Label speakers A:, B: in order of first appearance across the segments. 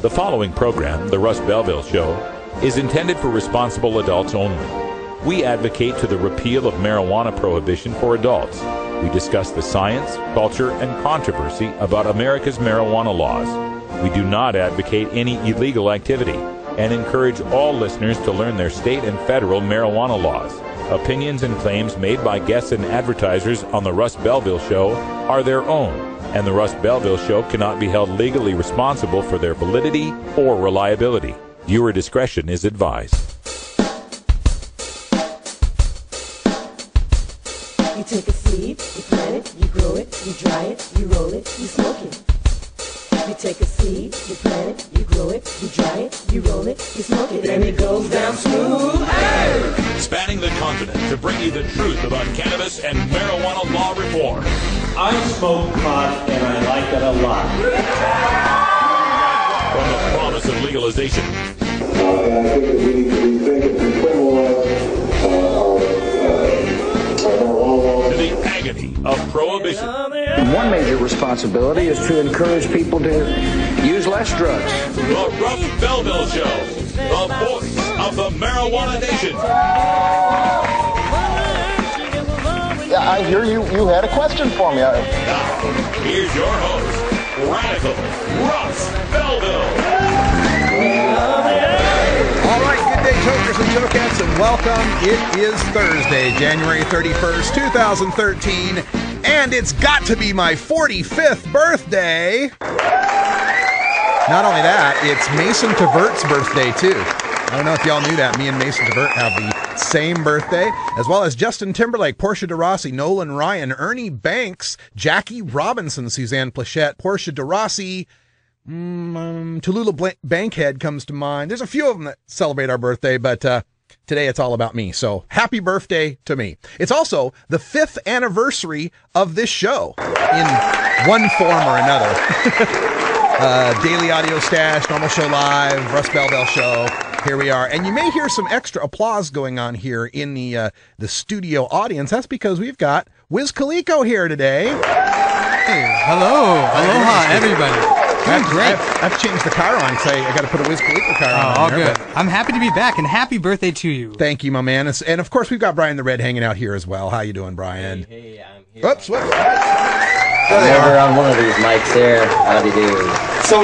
A: The following program, The Russ Belville Show, is intended for responsible adults only. We advocate to the repeal of marijuana prohibition for adults. We discuss the science, culture, and controversy about America's marijuana laws. We do not advocate any illegal activity and encourage all listeners to learn their state and federal marijuana laws. Opinions and claims made by guests and advertisers on The Russ Belville Show are their own, and The Russ Belville Show cannot be held legally responsible for their validity or reliability. Viewer discretion is advised.
B: You take a seed, you plant it, you grow it, you dry it, you roll it, you smoke it. You take a seed, you plant it, you grow it, you dry it, you roll it, you smoke it, and it goes down smooth. Hey!
A: Spanning the continent to bring you the truth about cannabis and marijuana law reform.
C: I smoke pot and I like it a lot.
A: From the promise of legalization.
D: And I think that we need to rethink and decriminalize our marijuana.
A: To the agony of prohibition.
E: One major responsibility is to encourage people to use less drugs.
A: The Russ Belville Show, the voice of the marijuana nation.
F: Yeah, I hear you had a question for me.
A: Now, here's your host, Radical Russ Belville.
G: All right, good day, tokers and tokettes, and welcome. It is Thursday, January 31st, 2013, and it's got to be my 45th birthday. Not only that, it's Mason Tavert's birthday, too. I don't know if y'all knew that. Me and Mason Tavert have the same birthday, as well as Justin Timberlake, Portia de Rossi, Nolan Ryan, Ernie Banks, Jackie Robinson, Suzanne Plachette, Portia de Rossi, Tallulah Bankhead comes to mind. There's a few of them that celebrate our birthday, but today it's all about me. So happy birthday to me. It's also the 5th anniversary of this show in one form or another. Daily Audio Stash, Normal Show Live, Russ Belville Show. Here we are. And you may hear some extra applause going on here in the studio audience. That's because we've got Wiz Khalico here today.
H: Hey, hello. Aloha, everybody. Doing great.
G: I've changed the Chiron. Say I got to put a Wiz Khalico Chiron on
H: all
G: there,
H: good. I'm happy to be back, and happy birthday to you.
G: Thank you, my man. And of course, we've got Brian the Red hanging out here as well. How you doing, Brian?
I: Hey, I'm here.
G: Whoops.
I: I'm over on one of these mics there. How do you do?
G: So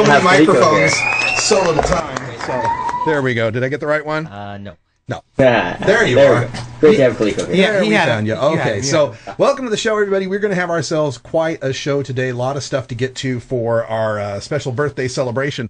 G: many microphones,
I: here.
G: so little time. So there we go. Did I get the right one?
I: No.
G: No.
I: There
G: you are.
I: Great to have Khalico here.
G: Yeah, we found you. Okay,
H: yeah.
G: So welcome to the show, everybody. We're going to have ourselves quite a show today. A lot of stuff to get to for our special birthday celebration.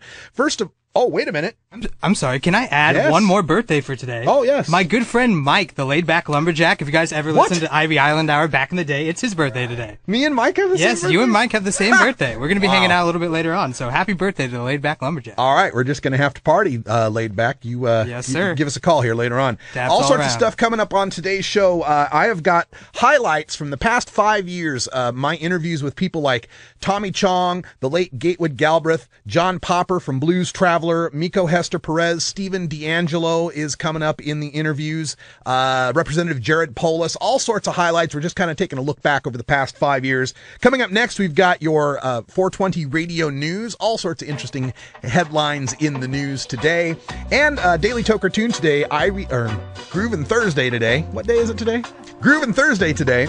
G: Wait a minute.
H: I'm sorry. Can I add one more birthday for today?
G: Oh, yes.
H: My good friend Mike, the laid-back lumberjack. If you guys ever listened to Ivy Island Hour back in the day, it's his birthday today.
G: Me and Mike have the same birthday?
H: Yes, you and Mike have the same birthday. We're going to be hanging out a little bit later on, so happy birthday to the laid-back lumberjack.
G: All right, we're just going to have to party laid back.
H: Yes, sir.
G: You give us a call here later on.
H: Taps
G: all
H: all
G: sorts
H: around.
G: of stuff coming up on today's show. I have got highlights from the past 5 years. My interviews with people like Tommy Chong, the late Gatewood Galbreath, John Popper from Blues Traveler, Mieko Hester-Perez, Stephen DeAngelo is coming up in the interviews, Representative Jared Polis, all sorts of highlights. We're just kind of taking a look back over the past 5 years. Coming up next, we've got your 420 radio news, all sorts of interesting headlines in the news today, and Daily Toker Tune today, Groovin' Thursday today. What day is it today? Groovin' Thursday today.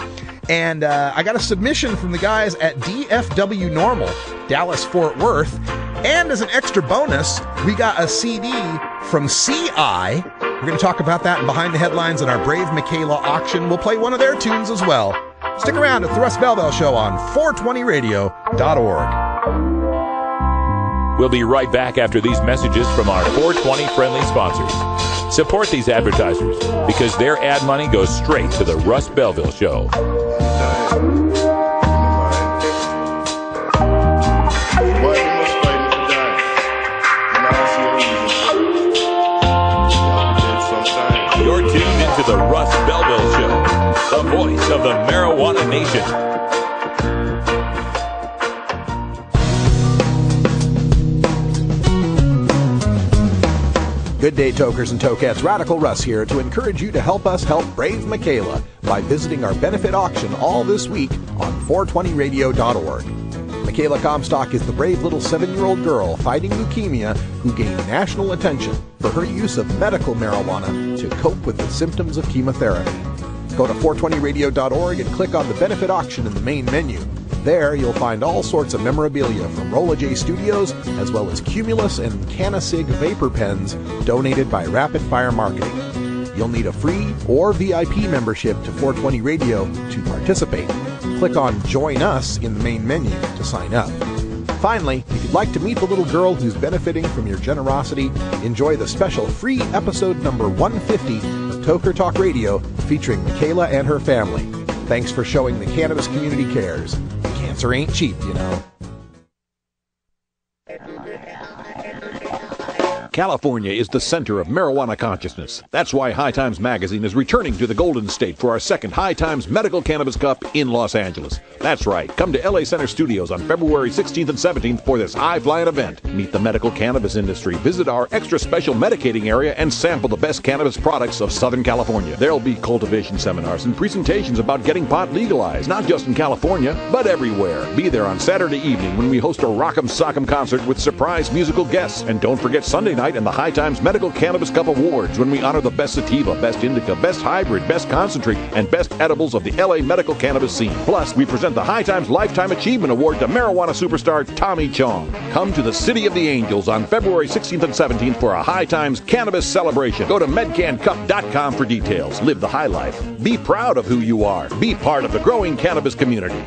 G: And I got a submission from the guys at DFW Normal, Dallas Fort Worth. And as an extra bonus, we got a CD from CI. We're going to talk about that and behind the headlines in our Brave Mykayla Auction. We'll play one of their tunes as well. Stick around at the Russ Belville Show on 420radio.org.
A: We'll be right back after these messages from our 420 friendly sponsors. Support these advertisers because their ad money goes straight to the Russ Belville Show. You're tuned into the Russ Belville Show, the voice of the marijuana nation.
G: Good day, tokers and tokettes. Radical Russ here to encourage you to help us help Brave Mykayla by visiting our benefit auction all this week on 420radio.org. Mykayla Comstock is the brave little 7-year-old girl fighting leukemia who gained national attention for her use of medical marijuana to cope with the symptoms of chemotherapy. Go to 420radio.org and click on the benefit auction in the main menu. There, you'll find all sorts of memorabilia from Rolla J Studios, as well as Cumulus and Canasig vapor pens donated by Rapid Fire Marketing. You'll need a free or VIP membership to 420 Radio to participate. Click on Join Us in the main menu to sign up. Finally, if you'd like to meet the little girl who's benefiting from your generosity, enjoy the special free episode number 150 of Toker Talk Radio featuring Mykayla and her family. Thanks for showing the cannabis community cares. Cancer ain't cheap, you know.
J: California is the center of marijuana consciousness. That's why High Times Magazine is returning to the Golden State for our second High Times Medical Cannabis Cup in Los Angeles. That's right. Come to LA Center Studios on February 16th and 17th for this high-flying event. Meet the medical cannabis industry, visit our extra special medicating area, and sample the best cannabis products of Southern California. There'll be cultivation seminars and presentations about getting pot legalized, not just in California, but everywhere. Be there on Saturday evening when we host a Rock'em Sock'em concert with surprise musical guests. And don't forget Sunday night and the High Times Medical Cannabis Cup Awards when we honor the best sativa, best indica, best hybrid, best concentrate, and best edibles of the LA medical cannabis scene. Plus, we present the High Times Lifetime Achievement Award to marijuana superstar Tommy Chong. Come to the City of the Angels on February 16th and 17th for a High Times Cannabis Celebration. Go to medcancup.com for details. Live the high life. Be proud of who you are. Be part of the growing cannabis community.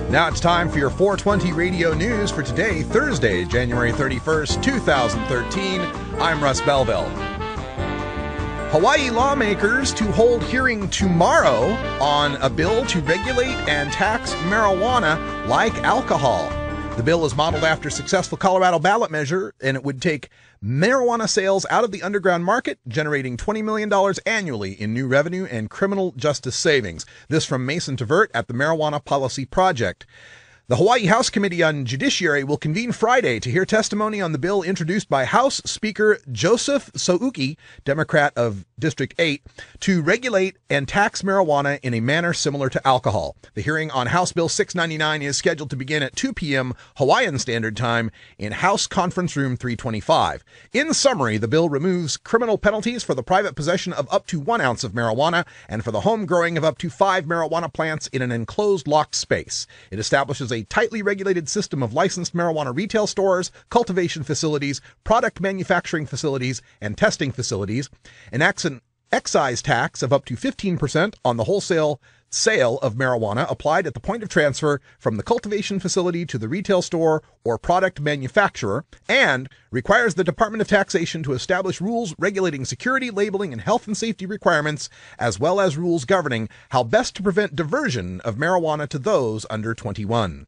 G: Now it's time for your 420 Radio News for today, Thursday, January 31st, 2013. I'm Russ Belville. Hawaii lawmakers to hold hearing tomorrow on a bill to regulate and tax marijuana like alcohol. The bill is modeled after a successful Colorado ballot measure, and it would take marijuana sales out of the underground market, generating $20 million annually in new revenue and criminal justice savings. This from Mason Tvert at the Marijuana Policy Project. The Hawaii House Committee on Judiciary will convene Friday to hear testimony on the bill introduced by House Speaker Joseph Souki, Democrat of District 8, to regulate and tax marijuana in a manner similar to alcohol. The hearing on House Bill 699 is scheduled to begin at 2 p.m. Hawaiian Standard Time in House Conference Room 325. In summary, the bill removes criminal penalties for the private possession of up to 1 ounce of marijuana and for the home growing of up to 5 marijuana plants in an enclosed locked space. It establishes a tightly regulated system of licensed marijuana retail stores, cultivation facilities, product manufacturing facilities, and testing facilities, enacts an excise tax of up to 15% on the wholesale sale of marijuana applied at the point of transfer from the cultivation facility to the retail store or product manufacturer, and requires the Department of Taxation to establish rules regulating security, labeling, and health and safety requirements, as well as rules governing how best to prevent diversion of marijuana to those under 21.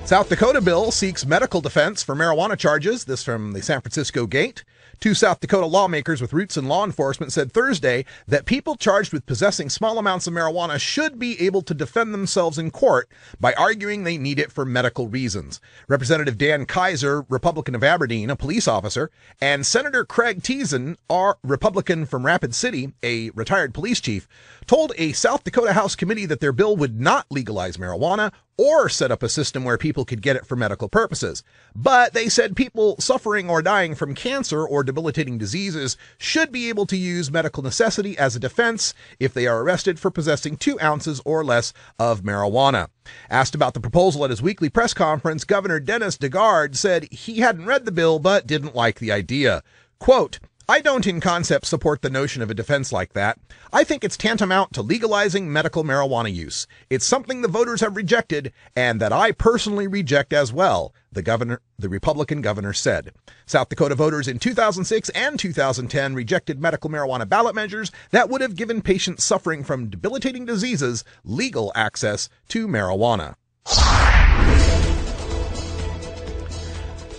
G: South Dakota bill seeks medical defense for marijuana charges. This from the San Francisco Gate. 2 South Dakota lawmakers with roots in law enforcement said Thursday that people charged with possessing small amounts of marijuana should be able to defend themselves in court by arguing they need it for medical reasons. Representative Dan Kaiser, Republican of Aberdeen, a police officer, and Senator Craig Teason, our Republican from Rapid City, a retired police chief, told a South Dakota House committee that their bill would not legalize marijuana or set up a system where people could get it for medical purposes. But they said people suffering or dying from cancer or debilitating diseases should be able to use medical necessity as a defense if they are arrested for possessing 2 ounces or less of marijuana. Asked about the proposal at his weekly press conference, Governor Dennis DeGarde said he hadn't read the bill but didn't like the idea. Quote, "I don't in concept support the notion of a defense like that. I think it's tantamount to legalizing medical marijuana use. It's something the voters have rejected and that I personally reject as well," the Republican governor said. South Dakota voters in 2006 and 2010 rejected medical marijuana ballot measures that would have given patients suffering from debilitating diseases legal access to marijuana.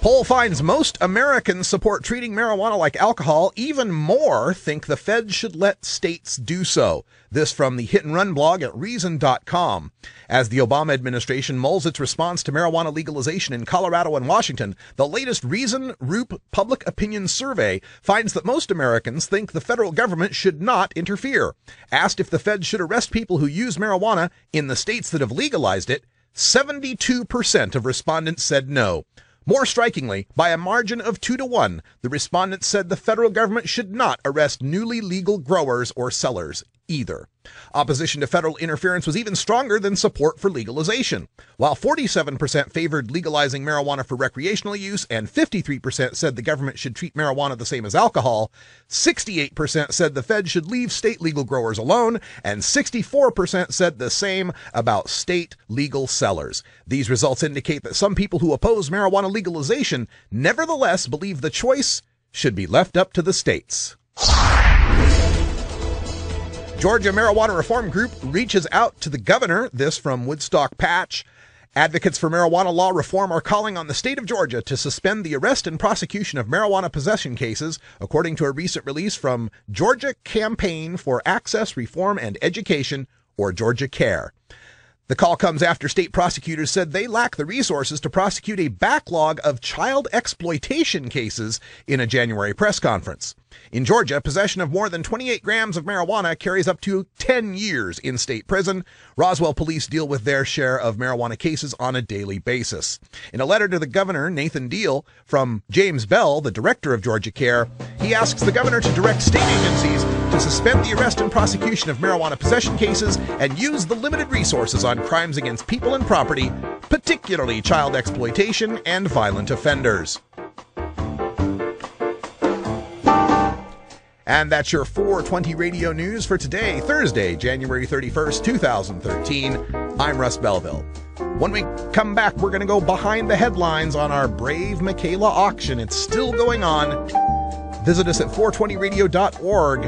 G: Poll finds most Americans support treating marijuana like alcohol. Even more think the feds should let states do so. This from the Hit and Run blog at Reason.com. As the Obama administration mulls its response to marijuana legalization in Colorado and Washington, the latest Reason Roop Public Opinion Survey finds that most Americans think the federal government should not interfere. Asked if the feds should arrest people who use marijuana in the states that have legalized it, 72% of respondents said no. More strikingly, by a margin of 2-1, the respondents said the federal government should not arrest newly legal growers or sellers either. Opposition to federal interference was even stronger than support for legalization. While 47% favored legalizing marijuana for recreational use and 53% said the government should treat marijuana the same as alcohol, 68% said the feds should leave state legal growers alone, and 64% said the same about state legal sellers. These results indicate that some people who oppose marijuana legalization nevertheless believe the choice should be left up to the states. Georgia Marijuana Reform Group reaches out to the governor. This from Woodstock Patch. Advocates for marijuana law reform are calling on the state of Georgia to suspend the arrest and prosecution of marijuana possession cases, according to a recent release from Georgia Campaign for Access, Reform, and Education, or Georgia CARE. The call comes after state prosecutors said they lack the resources to prosecute a backlog of child exploitation cases in a January press conference. In Georgia, possession of more than 28 grams of marijuana carries up to 10 years in state prison. Roswell police deal with their share of marijuana cases on a daily basis. In a letter to the governor, Nathan Deal, from James Bell, the director of Georgia CARE, he asks the governor to direct state agencies to suspend the arrest and prosecution of marijuana possession cases and use the limited resources on crimes against people and property, particularly child exploitation and violent offenders. And that's your 420 radio news for today, Thursday, January 31st, 2013. I'm Russ Belville. When we come back, we're going to go behind the headlines on our Brave Mykayla auction. It's still going on. Visit us at 420radio.org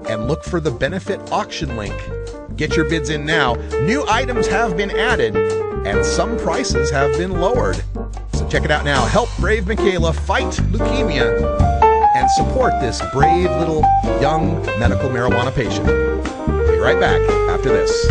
G: and look for the benefit auction link. Get your bids in now. New items have been added and some prices have been lowered. So check it out now. Help Brave Mykayla fight leukemia and support this brave little young medical marijuana patient. We'll be right back after this.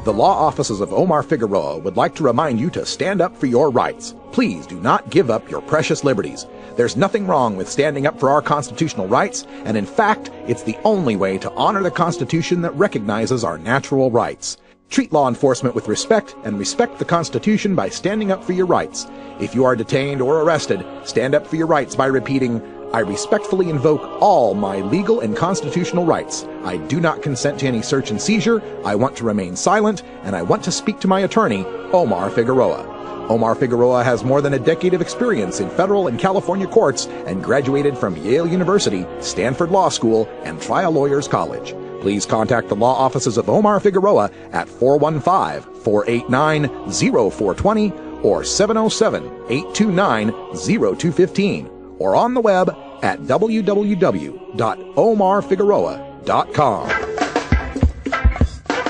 K: The law offices of Omar Figueroa would like to remind you to stand up for your rights. Please do not give up your precious liberties. There's nothing wrong with standing up for our constitutional rights, and in fact, it's the only way to honor the Constitution that recognizes our natural rights. Treat law enforcement with respect and respect the Constitution by standing up for your rights. If you are detained or arrested, stand up for your rights by repeating, "I respectfully invoke all my legal and constitutional rights. I do not consent to any search and seizure. I want to remain silent, and I want to speak to my attorney, Omar Figueroa." Omar Figueroa has more than a decade of experience in federal and California courts and graduated from Yale University, Stanford Law School, and Trial Lawyers College. Please contact the law offices of Omar Figueroa at 415-489-0420 or 707-829-0215 or on the web at www.omarfigueroa.com.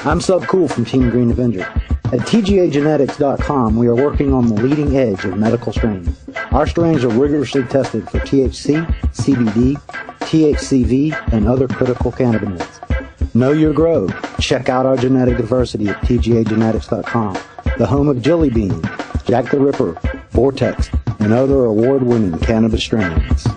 L: I'm Sub Cool from Team Green Avenger. At TGAgenetics.com, we are working on the leading edge of medical strains. Our strains are rigorously tested for THC, CBD, THCV, and other critical cannabinoids. Know your grow. Check out our genetic diversity at TGAgenetics.com, the home of Jelly Bean, Jack the Ripper, Vortex, and other award-winning cannabis strains.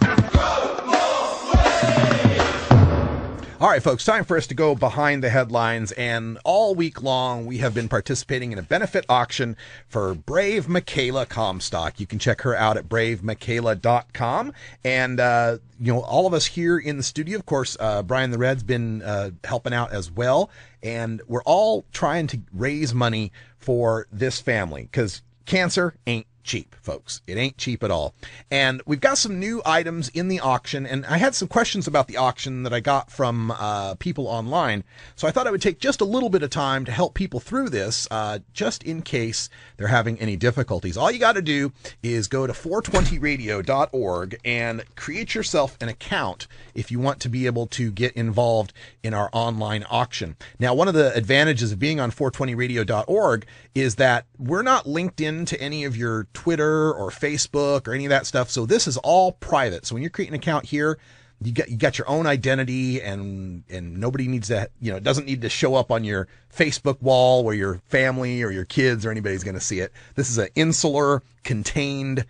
G: All right, folks, time for us to go behind the headlines, and all week long we have been participating in a benefit auction for Brave Mykayla Comstock. You can check her out at bravemykayla.com, and all of us here in the studio, of course, Brian the Red's been helping out as well, and we're all trying to raise money for this family, because cancer ain't cheap, folks. It ain't cheap at all. And we've got some new items in the auction, and I had some questions about the auction that I got from people online, so I thought I would take just a little bit of time to help people through this, just in case they're having any difficulties. All you got to do is go to 420radio.org and create yourself an account if you want to be able to get involved in our online auction. Now, one of the advantages of being on 420radio.org is that we're not linked into any of your Twitter or Facebook or any of that stuff. So this is all private. So when you're creating an account here, you got your own identity, and nobody needs to, it doesn't need to show up on your Facebook wall where your family or your kids or anybody's going to see it. This is an insular, contained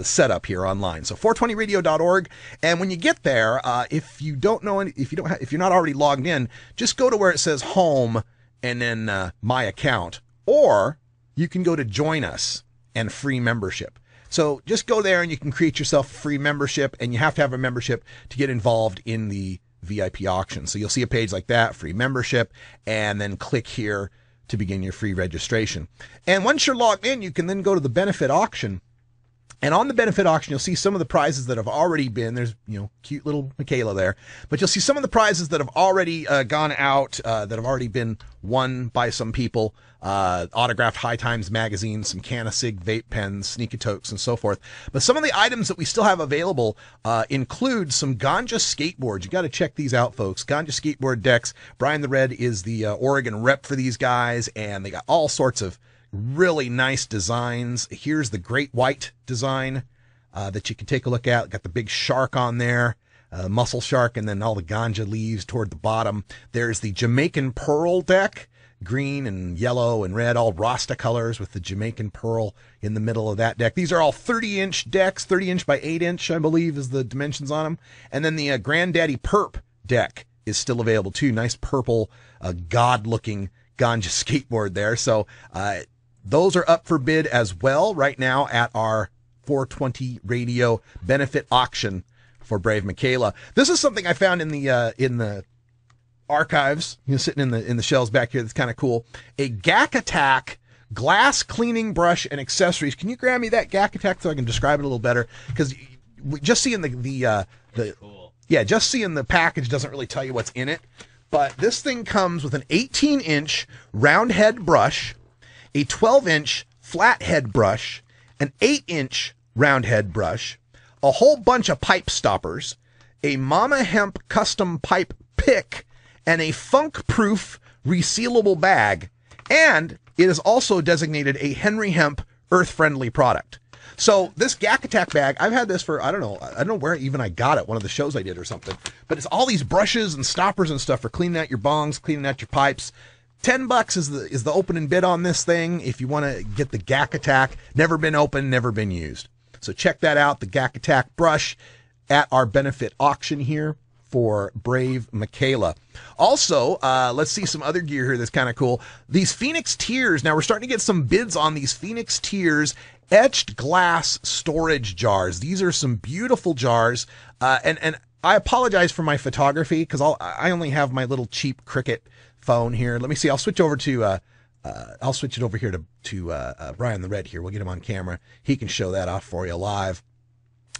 G: setup here online. So 420radio.org. And when you get there, if you're not already logged in, just go to where it says home and then my account, or you can go to join us and free membership. So just go there and you can create yourself a free membership, and you have to have a membership to get involved in the VIP auction. So you'll see a page like that, free membership, and then click here to begin your free registration. And once you're logged in, you can then go to the benefit auction. And on the benefit auction, you'll see some of the prizes that have already been, there's, cute little Mykayla there, but you'll see some of the prizes that have already gone out, that have already been won by some people, autographed High Times magazine, some Canasig vape pens, sneaky tokes, and so forth. But some of the items that we still have available include some Ganja skateboards. You got to check these out, folks. Ganja skateboard decks. Brian the Red is the Oregon rep for these guys, and they got all sorts of really nice designs. Here's the Great White design that you can take a look at. Got the big shark on there, muscle shark, and then all the ganja leaves toward the bottom. There's the Jamaican Pearl deck, green and yellow and red, all Rasta colors with the Jamaican Pearl in the middle of that deck. These are all 30-inch decks, 30-inch by 8-inch, I believe, is the dimensions on them. And then the Granddaddy Perp deck is still available too. Nice purple, god-looking ganja skateboard there. So, those are up for bid as well right now at our 420 Radio benefit auction for Brave Mykayla. This is something I found in the archives, sitting in the shelves back here. That's kind of cool. A GAC Attack glass cleaning brush and accessories. Can you grab me that GAC Attack so I can describe it a little better? Because just seeing just seeing the package doesn't really tell you what's in it. But this thing comes with an 18-inch round head brush, a 12-inch flat head brush, an 8-inch round head brush, a whole bunch of pipe stoppers, a Mama Hemp custom pipe pick, and a funk-proof resealable bag. And it is also designated a Henry Hemp earth-friendly product. So this GAC Attack bag, I've had this for, I don't know where even I got it, one of the shows I did or something. But it's all these brushes and stoppers and stuff for cleaning out your bongs, cleaning out your pipes. $10 is the opening bid on this thing if you want to get the GAC Attack. Never been opened, never been used. So check that out, the GAC Attack brush at our benefit auction here for Brave Mykayla. Also, let's see some other gear here that's kind of cool. These Phoenix Tears. Now we're starting to get some bids on these Phoenix Tears etched glass storage jars. These are some beautiful jars. And I apologize for my photography because I only have my little cheap Cricut phone here. Let me see. I'll switch over to I'll switch it over here to Brian the Red here. We'll get him on camera. He can show that off for you live.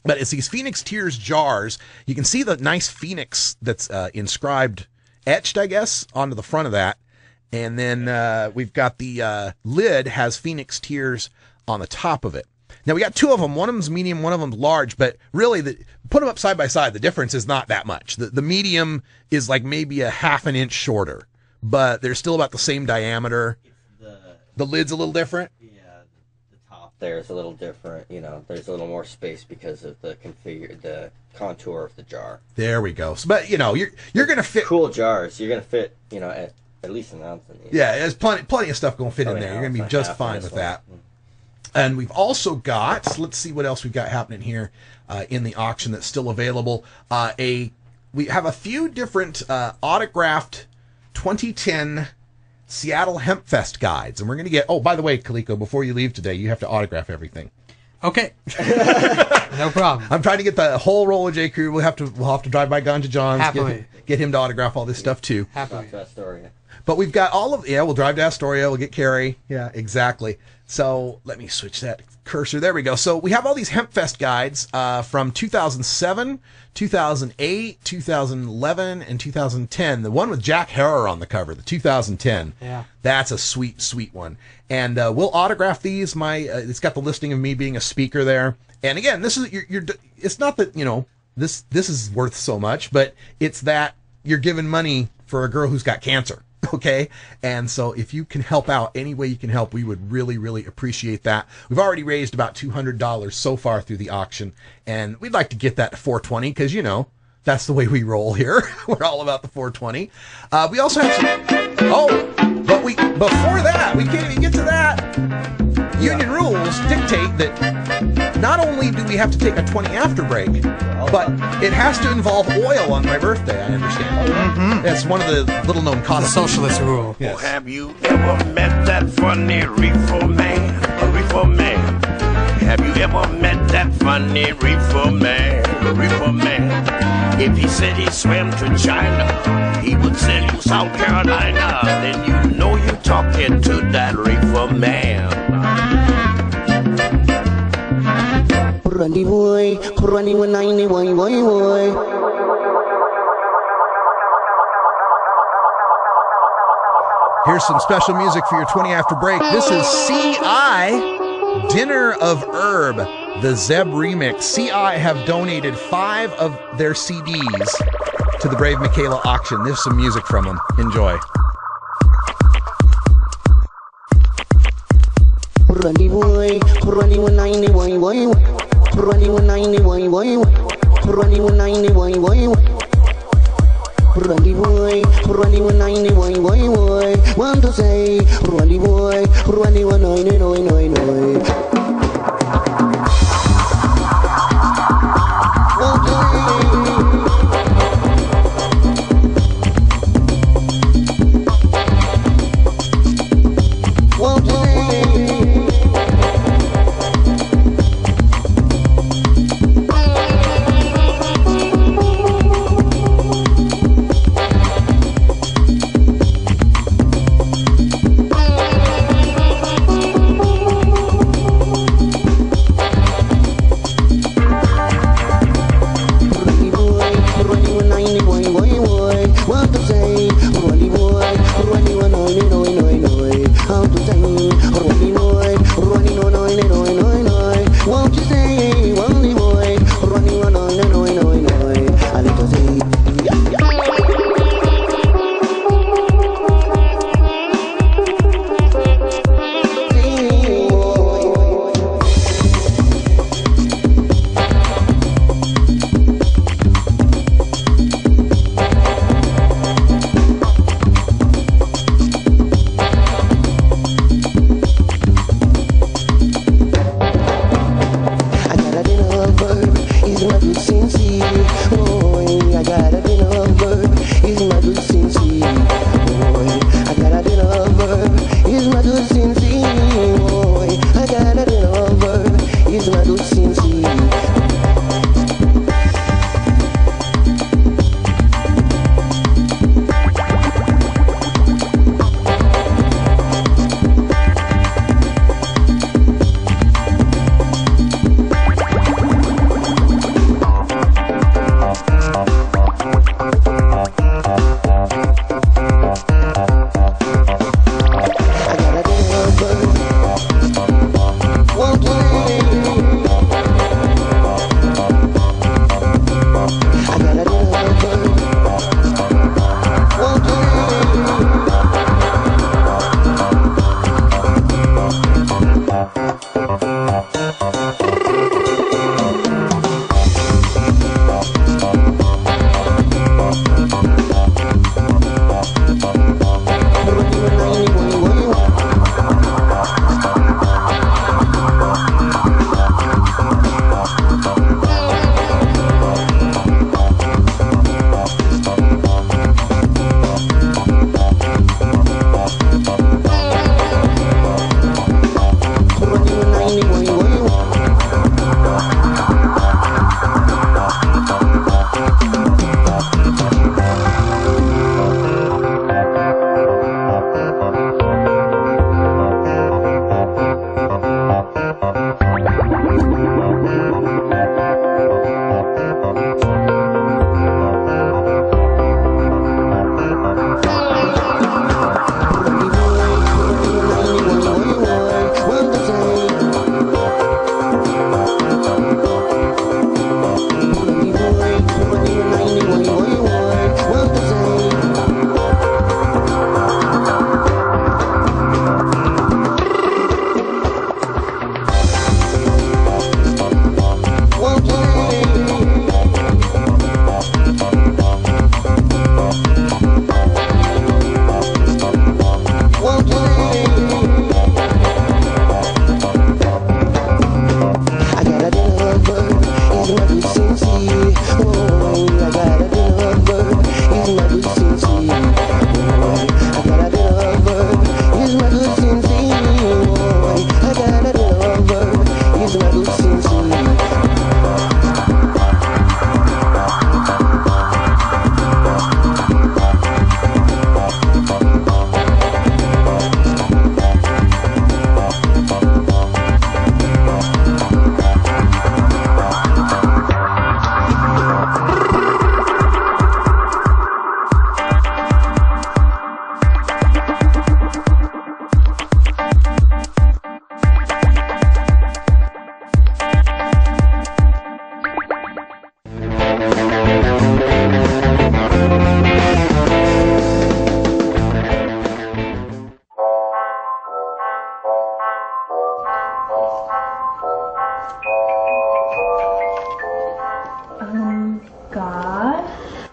G: But it's these Phoenix Tears jars. You can see the nice Phoenix that's inscribed, etched, I guess, onto the front of that. And then we've got the lid has Phoenix Tears on the top of it. Now we got two of them. One of them's medium, one of them's large. But really, put them up side by side. The difference is not that much. The medium is like maybe a half an inch shorter, but they're still about the same diameter. The lid's a little different.
I: Yeah, the top there is a little different. There's a little more space because of the contour of the jar.
G: There we go. So, but you're gonna fit
I: cool jars. You're gonna fit at least an ounce in these.
G: Yeah, there's plenty of stuff gonna fit in there. You're gonna be just fine with that. And we've also got, let's see what else we've got happening here in the auction that's still available. We have a few different autographed 2010 Seattle Hemp Fest guides, and we're going to get. Oh, by the way, Kaliko, before you leave today, you have to autograph everything.
H: Okay. No problem.
G: I'm trying to get the whole roll of J. Crew. We'll have to drive by Ganja John's, get him to autograph all this stuff too.
H: Happily.
G: But we've got all of we'll drive to Astoria. We'll get Carrie. Yeah, exactly. So let me switch that cursor. There we go. So we have all these HempFest guides from 2007, 2008, 2011, and 2010. The one with Jack Harrer on the cover, the 2010.
H: Yeah.
G: That's a sweet, sweet one. And we'll autograph these. It's got the listing of me being a speaker there. And again, this is it's not that, this is worth so much, but it's that you're giving money for a girl who's got cancer. Okay, and so if you can help out any way you can help, we would really, really appreciate that. We've already raised about $200 so far through the auction, and we'd like to get that to 420 because that's the way we roll here. We're all about the 420. We also have but before that, we can't even get to that. Union rules dictate that not only do we have to take a 20 after break, but it has to involve oil on my birthday, I understand. Mm-hmm. That's one of the little-known concepts.
H: The socialist rule.
M: Yes. Oh, have you ever met that funny reefer man? A reefer man. Have you ever met that funny reefer man? A reefer man. If he said he swam to China, he would sell you South Carolina. Then you know you're talking to that reefer man.
B: Randy boy, running when I need boy.
G: Here's some special music for your 20 after break. This is CI Dinner of Herb, the Zeb remix. CI have donated 5 of their CDs to the Brave Mykayla auction. There's some music from them. Enjoy.
B: Randy boy, running when I need boy. Running when I need boy. Running when I need boy. Randy boy, running when I need boy. Want to say, Randy boy, running when I need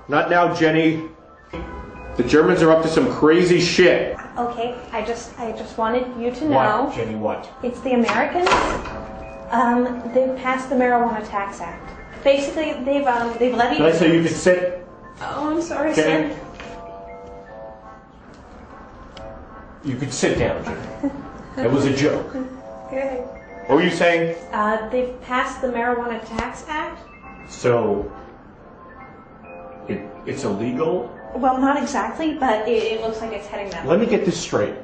N: Not now, Jenny. The Germans are up to some crazy shit.
O: Okay, I just wanted you to know.
N: What, Jenny, what?
O: It's the Americans. They've passed the Marijuana Tax Act. Basically, they've levied...
N: Nice, so you can sit.
O: Oh, I'm sorry,
N: Jenny.
O: sir.
N: You could sit down, Jenny. It was a joke.
O: Okay.
N: What were you saying?
O: They've passed the Marijuana Tax Act.
N: So, it's illegal?
O: Well, not exactly, but it looks like it's heading that way.
N: Let me get this straight.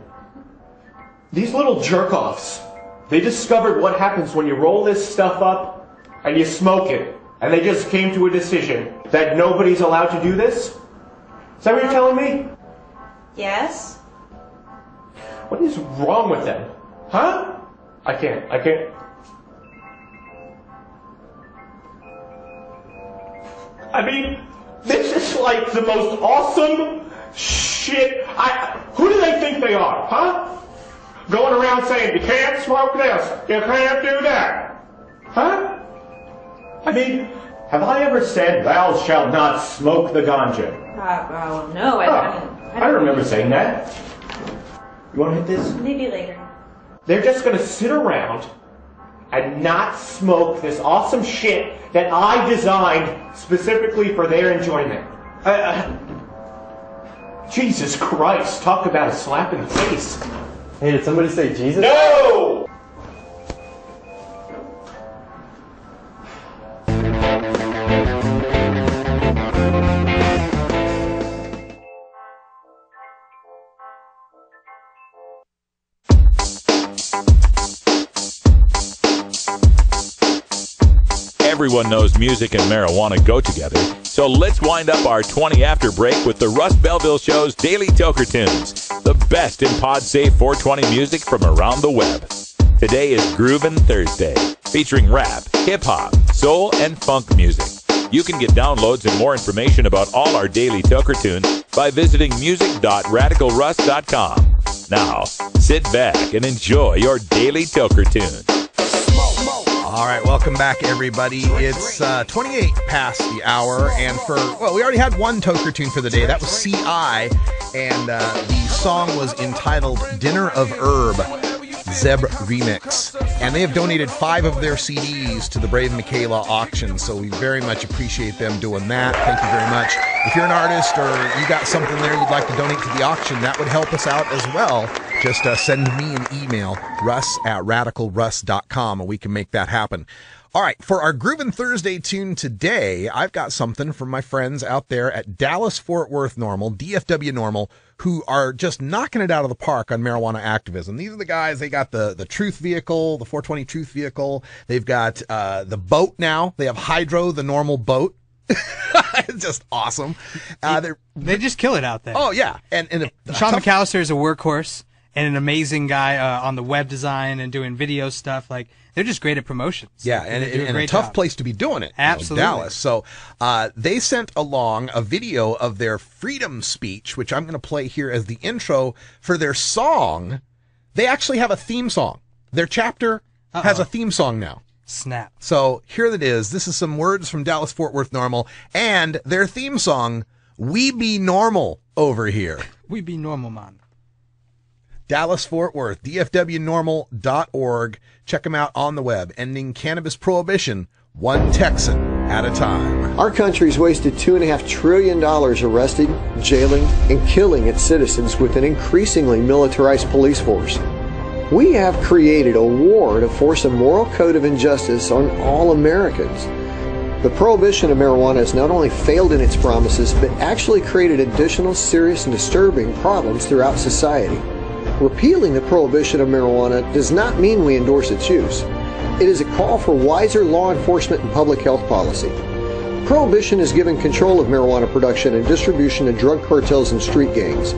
N: These little jerk-offs, they discovered what happens when you roll this stuff up and you smoke it. And they just came to a decision that nobody's allowed to do this? Is that what you're telling me?
O: Yes.
N: What is wrong with them? Huh? I can't. I mean, this is like the most awesome shit. Who do they think they are, huh? Going around saying, you can't smoke this, you can't do that. Huh? I mean, have I ever said, thou shalt not smoke the ganja?
O: No, I
N: don't remember saying that. You want to hit this?
O: Maybe later.
N: They're just going to sit around and not smoke this awesome shit that I designed specifically for their enjoyment. Jesus Christ, talk about a slap in the face.
P: Hey, did somebody say Jesus?
N: No!
A: Everyone knows music and marijuana go together, so let's wind up our 20 after break with the Russ Belville Show's Daily Toker Tunes, the best in pod-safe 420 music from around the web. Today is Groovin' Thursday, featuring rap, hip-hop, soul, and funk music. You can get downloads and more information about all our Daily Toker Tunes by visiting music.radicalruss.com. Now, sit back and enjoy your Daily Toker Tunes.
G: All right, welcome back, everybody. It's 28 past the hour, and we already had one Toker tune for the day. That was C.I., and the song was entitled Dinner of Herb, Zeb Remix. And they have donated 5 of their CDs to the Brave Mykayla Auction, so we very much appreciate them doing that. Thank you very much. If you're an artist or you got something there you'd like to donate to the auction, that would help us out as well. Just send me an email, russ@radicalruss.com, and we can make that happen. All right, for our Groovin' Thursday tune today, I've got something from my friends out there at Dallas-Fort Worth Normal, DFW Normal, who are just knocking it out of the park on marijuana activism. These are the guys, they got the Truth vehicle, the 420 Truth vehicle. They've got the boat now. They have Hydro, the normal boat. It's just awesome.
H: They just kill it out there.
G: Oh, yeah. And
H: Sean McAllister is a workhorse and an amazing guy on the web design and doing video stuff. Like, they're just great at promotions.
G: Yeah, and a tough place to be doing it.
H: Absolutely.
G: Dallas. So they sent along a video of their freedom speech, which I'm going to play here as the intro for their song. They actually have a theme song. Their chapter has a theme song now.
H: Snap.
G: So here it is. This is some words from Dallas-Fort Worth Normal and their theme song, We Be Normal Over Here.
H: We be normal, man.
G: Dallas-Fort Worth, dfwnormal.org. Check them out on the web. Ending cannabis prohibition, one Texan at a time.
Q: Our country's wasted $2.5 trillion arresting, jailing, and killing its citizens with an increasingly militarized police force. We have created a war to force a moral code of injustice on all Americans. The prohibition of marijuana has not only failed in its promises, but actually created additional serious and disturbing problems throughout society. Repealing the prohibition of marijuana does not mean we endorse its use. It is a call for wiser law enforcement and public health policy. Prohibition has given control of marijuana production and distribution to drug cartels and street gangs.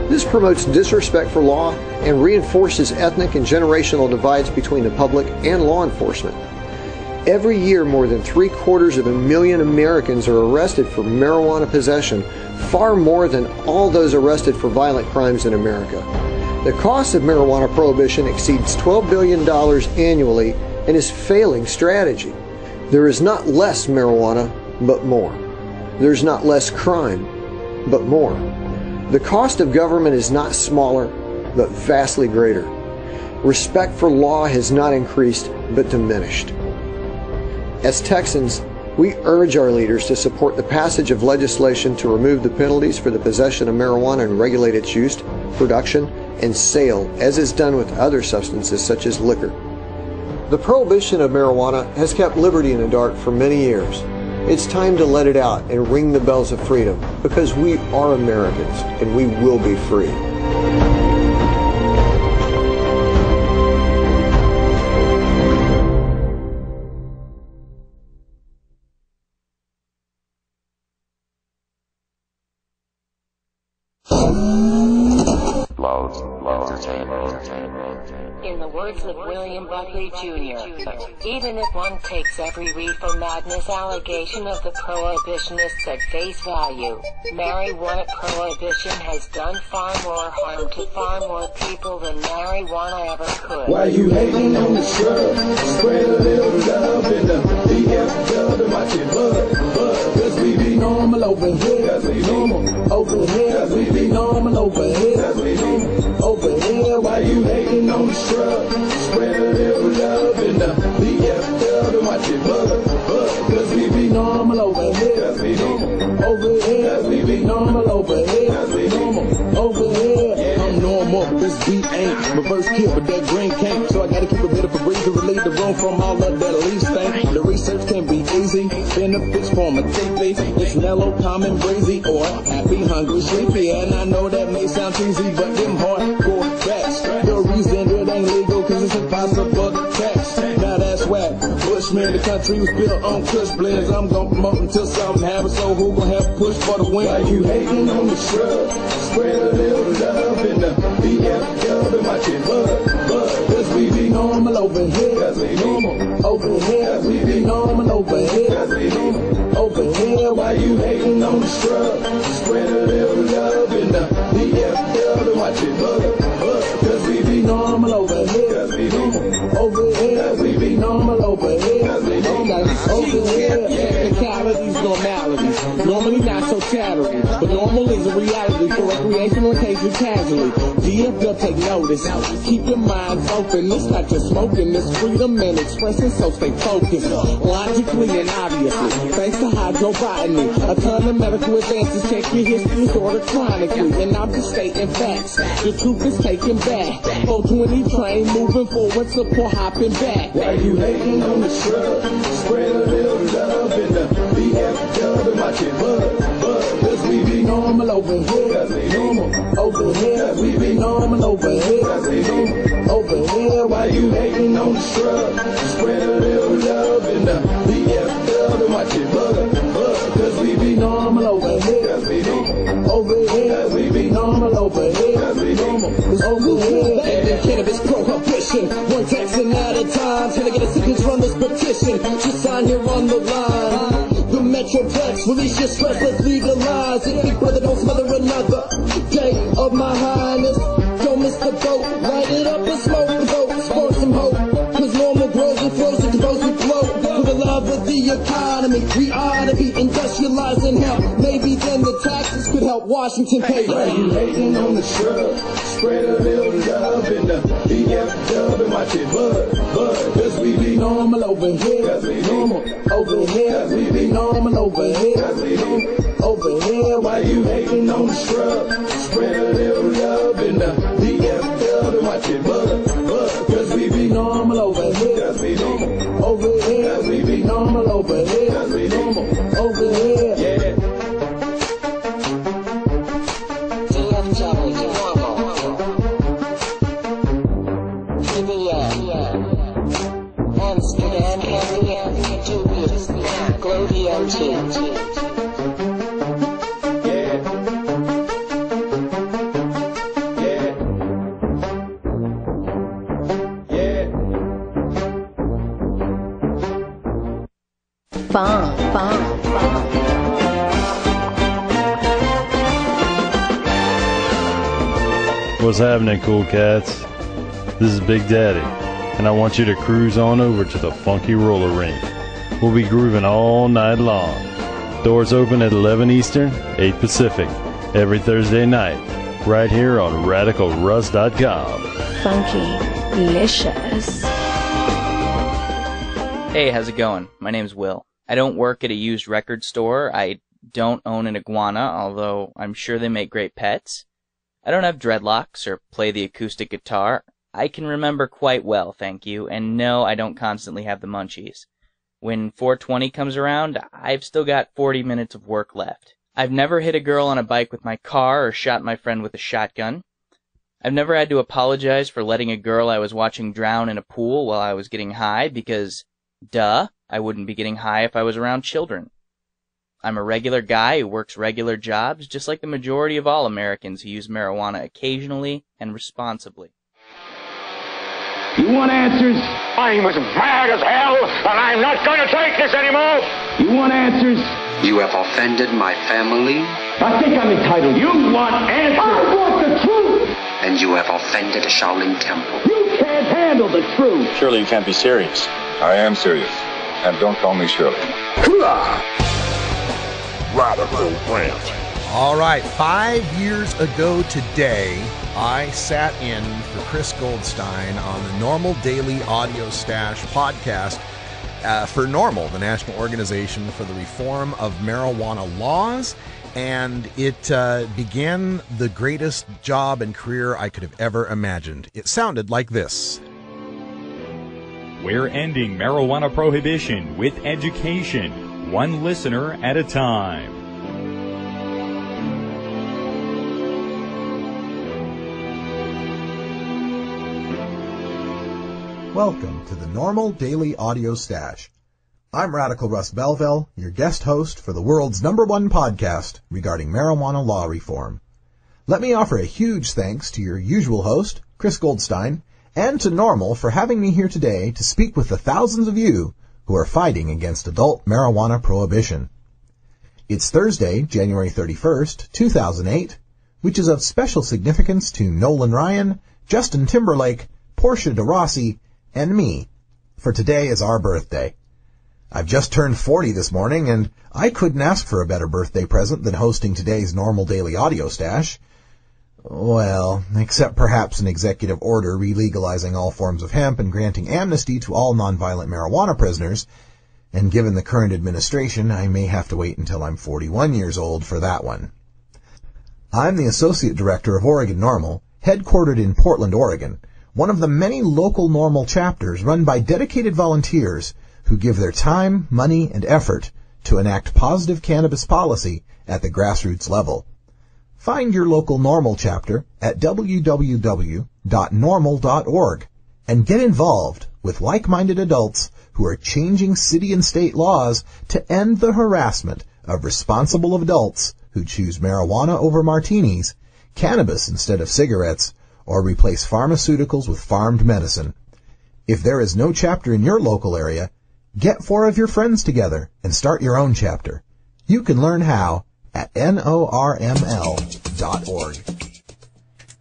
Q: This promotes disrespect for law and reinforces ethnic and generational divides between the public and law enforcement. Every year, more than 750,000 Americans are arrested for marijuana possession, far more than all those arrested for violent crimes in America. The cost of marijuana prohibition exceeds $12 billion annually and is failing strategy. There is not less marijuana, but more. There's not less crime, but more. The cost of government is not smaller, but vastly greater. Respect for law has not increased, but diminished. As Texans, we urge our leaders to support the passage of legislation to remove the penalties for the possession of marijuana and regulate its use, production, and sale, as is done with other substances such as liquor. The prohibition of marijuana has kept liberty in the dark for many years. It's time to let it out and ring the bells of freedom, because we are Americans and we will be free.
R: In the words of William Buckley Jr., even if one takes every reefer madness allegation of the prohibitionists at face value, marijuana prohibition has done far more harm to far more people than marijuana ever could.
B: Why you hating on the shrub? Spread a little love in the BF and watch it bud. Cause we be normal over here. Cause we normal over here. Cause we be normal over here. Cause we normal over here. Why you hating on the shrub? Spread a little love in the BF and watch it bud. Cause we be normal over here. Cause we normal over here. Cause we be normal over here. Cause we normal over here.
S: I'm normal, but this beat ain't. Reverse kill, but that green can't. So I gotta keep a bit of a breeze to relieve the room from all of that leaf stank. The research can be easy, benefits from a TV. It's mellow, calm, and breezy, or happy, hungry, sleepy. And I know that may sound cheesy, but them hardcore facts. The reason it ain't legal, cause it's impossible to tax. Now that's whack. Bushman, the country was built on kush blends. I'm gon' promote until something happens, so who gon' help push for the win?
B: Why you hating on the shrub? Spread a little love in the BF and watch it bud. Cause we be normal over here. Cause we normal over here. Cause we be normal over here. Cause we normal over here. Why you hating on the shrub? Spread a little love in the BF and watch it bud. Cause we be normal over here. Cause we normal over here. Cause we be normal over here. Cause we normal over here.
S: Technicalities, normalities. Normally not so chattery, but normal is a reality for recreational occasion casually. DFW take notice. Keep your minds open. It's not just smoking, it's freedom and expression, so stay focused. Logically and obviously, thanks to hydrobotany, a ton of medical advances. Check your history, sort of chronically, and I'm just stating facts. The truth is taken back. 420 train moving forward, support hopping back.
B: Why you hating on the shrub? Spread a little love in the BF and watch it bud. Cause we be normal over here. Cause we normal over here. Cause we be normal over here. Cause we normal over here. Why you hating on the shrub? Spread a little love in the BF and watch it bud. Cause we be normal over here. Cause we normal over here. Cause we be normal over here. Cause we normal over here.
S: And cannabis prohibition, one Texan at a time. Trying to get a signature on this petition. Just sign here on the line. The Metroplex, release your stress, let's legalize it. Big brother, don't smother another day of my highness. Don't miss the boat, light it up and smoke the boat. Spark some hope, cause normal grows and flows and grows and float. For the love of the economy, we ought to be industrialized and help. Maybe then the taxes could help Washington pay.
B: Why you hating on the shrub? Spread a little love in the BF and watch it bud. Cause we be normal over here. Cause we normal over here. Cause we be normal over here. Cause we normal over here. Why you hating on the shrub? Spread a little love in the BF and watch it bud. Cause we be normal over here. Cause we normal over here. Cause we be normal over here. Cause we normal over here. Yeah.
R: Amsterdam, Canada, Dubious, Glodioti.
T: What's happening, cool cats? This is Big Daddy, and I want you to cruise on over to the Funky Roller Rink. We'll be grooving all night long. Doors open at 11 Eastern, 8 Pacific, every Thursday night, right here on RadicalRuss.com.
U: Funky-licious.
V: Hey, how's it going? My name's Will. I don't work at a used record store. I don't own an iguana, although I'm sure they make great pets. I don't have dreadlocks or play the acoustic guitar. I can remember quite well, thank you, and no, I don't constantly have the munchies. When 420 comes around, I've still got 40 minutes of work left. I've never hit a girl on a bike with my car or shot my friend with a shotgun. I've never had to apologize for letting a girl I was watching drown in a pool while I was getting high because, duh, I wouldn't be getting high if I was around children. I'm a regular guy who works regular jobs, just like the majority of all Americans who use marijuana occasionally and responsibly.
W: You want answers? I'm as mad as hell, and I'm not going to take this anymore! You want answers?
X: You have offended my family.
W: I think I'm entitled. You want answers? I want the truth!
X: And you have offended a Shaolin temple.
W: You can't handle the truth!
Y: Surely you can't be serious.
Z: I am serious. And don't call me Shirley.
W: Radical Rant.
G: All right, 5 years ago today, I sat in for Chris Goldstein on the Normal Daily Audio Stash podcast for NORML, the National Organization for the Reform of Marijuana Laws, and it began the greatest job and career I could have ever imagined. It sounded like this.
A: We're ending marijuana prohibition with education, one listener at a time.
K: Welcome to the Normal Daily Audio Stash. I'm Radical Russ Belville, your guest host for the world's #1 podcast regarding marijuana law reform. Let me offer a huge thanks to your usual host, Chris Goldstein, and to NORML for having me here today to speak with the thousands of you who are fighting against adult marijuana prohibition. It's Thursday, January 31st, 2008, which is of special significance to Nolan Ryan, Justin Timberlake, Portia de Rossi, and me, for today is our birthday. I've just turned 40 this morning, and I couldn't ask for a better birthday present than hosting today's Normal Daily Audio Stash. Well, except perhaps an executive order re-legalizing all forms of hemp and granting amnesty to all nonviolent marijuana prisoners, and given the current administration, I may have to wait until I'm 41 years old for that one. I'm the Associate Director of Oregon NORML, headquartered in Portland, Oregon, one of the many local NORML chapters run by dedicated volunteers who give their time, money, and effort to enact positive cannabis policy at the grassroots level. Find your local NORML chapter at www.norml.org and get involved with like-minded adults who are changing city and state laws to end the harassment of responsible adults who choose marijuana over martinis, cannabis instead of cigarettes, or replace pharmaceuticals with farmed medicine. If there is no chapter in your local area, get 4 of your friends together and start your own chapter. You can learn how at norml.org.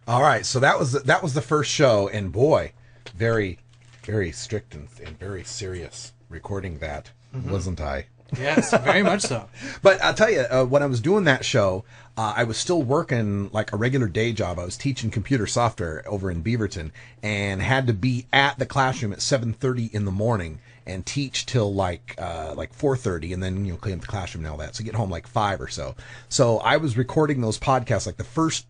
G: All right, so that was the first show, and boy, very, very strict and very serious recording that, wasn't I?
H: Yes, very much so.
G: But I'll tell you, when I was doing that show, I was still working like a regular day job. I was teaching computer software over in Beaverton and had to be at the classroom at 7:30 in the morning and teach till like 4:30, and then clean up the classroom and all that. So get home like 5 or so. So I was recording those podcasts like the first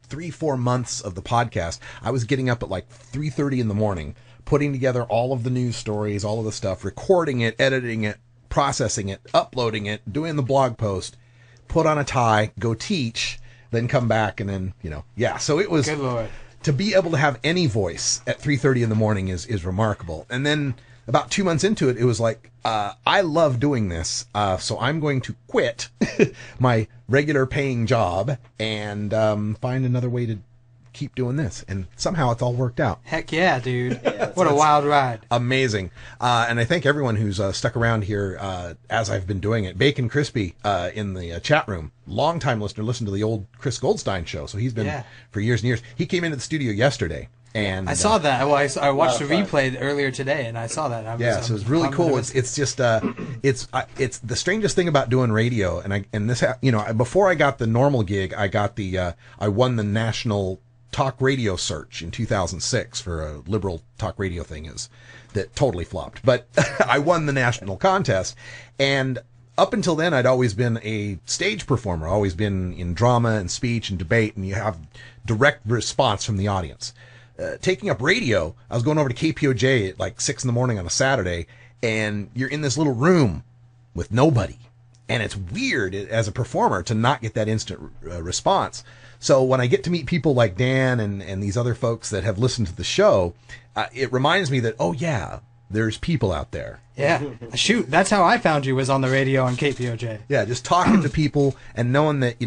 G: 3-4 months of the podcast. I was getting up at like 3:30 in the morning, putting together all of the news stories, all of the stuff, recording it, editing it, processing it, uploading it, doing the blog post, put on a tie, go teach, then come back, and then, so it was,
H: good Lord,
G: to be able to have any voice at 3:30 in the morning is remarkable. And then about 2 months into it, it was like, I love doing this, so I'm going to quit my regular paying job and find another way to keep doing this, and somehow it's all worked out.
H: Heck yeah, dude. What a wild ride.
G: Amazing. And I thank everyone who's stuck around here as I've been doing it. Bacon Crispy in the chat room, long-time listener, listened to the old Chris Goldstein show, so he's been for years and years. He came into the studio yesterday, And
H: I saw that. Well, I watched the replay earlier today, and I saw that.
G: So it's really cool. It's just it's the strangest thing about doing radio. And this, before I got the normal gig, I got I won the national talk radio search in 2006 for a liberal talk radio thing that totally flopped. But I won the national contest, and up until then, I'd always been a stage performer, always been in drama and speech and debate, and you have direct response from the audience. Taking up radio, I was going over to KPOJ at like 6 a.m. on a Saturday, and you're in this little room with nobody. And it's weird as a performer to not get that instant response. So when I get to meet people like Dan and these other folks that have listened to the show, it reminds me that, oh yeah, there's people out there.
H: Yeah. Shoot, that's how I found you, was on the radio on KPOJ.
G: Yeah, just talking to people and knowing that,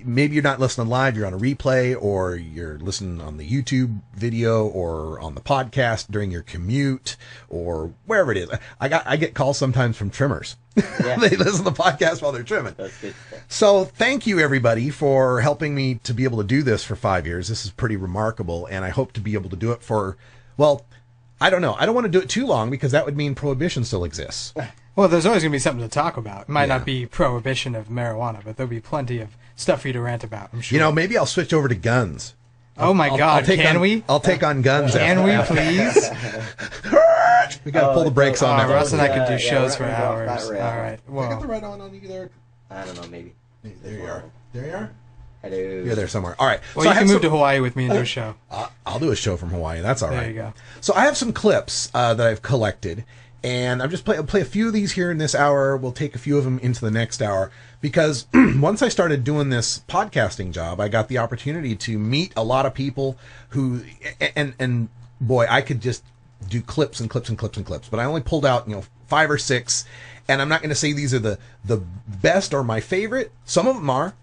G: maybe you're not listening live, you're on a replay, or you're listening on the YouTube video or on the podcast during your commute or wherever it is. I get calls sometimes from trimmers. Yeah. They listen to the podcast while they're trimming. That's good stuff. So thank you, everybody, for helping me to be able to do this for 5 years. This is pretty remarkable, and I hope to be able to do it for, well, I don't know. I don't want to do it too long because that would mean prohibition still exists.
H: Well, there's always going to be something to talk about. It might not be prohibition of marijuana, but there'll be plenty of stuff for you to rant about, I'm sure.
G: Maybe I'll switch over to guns.
H: Oh my God, can we?
G: I'll take on guns.
H: Can we, please?
G: We got to pull the brakes on that.
H: Russ and I could do shows for hours. All right.
G: Well, I got the right on you there.
I: I don't know, maybe.
G: There you are. There you are?
I: Hello.
G: You're there somewhere. All right.
H: Well, you can move to Hawaii with me and do a show.
G: I'll do a show from Hawaii. That's all right.
H: There you go.
G: So I have some clips that I've collected, and I'm just play a few of these here in this hour. We'll take a few of them into the next hour, because once I started doing this podcasting job, I got the opportunity to meet a lot of people who, and boy, I could just do clips and clips and clips and clips, but I only pulled out 5 or 6, and I'm not going to say these are the best or my favorite. Some of them are.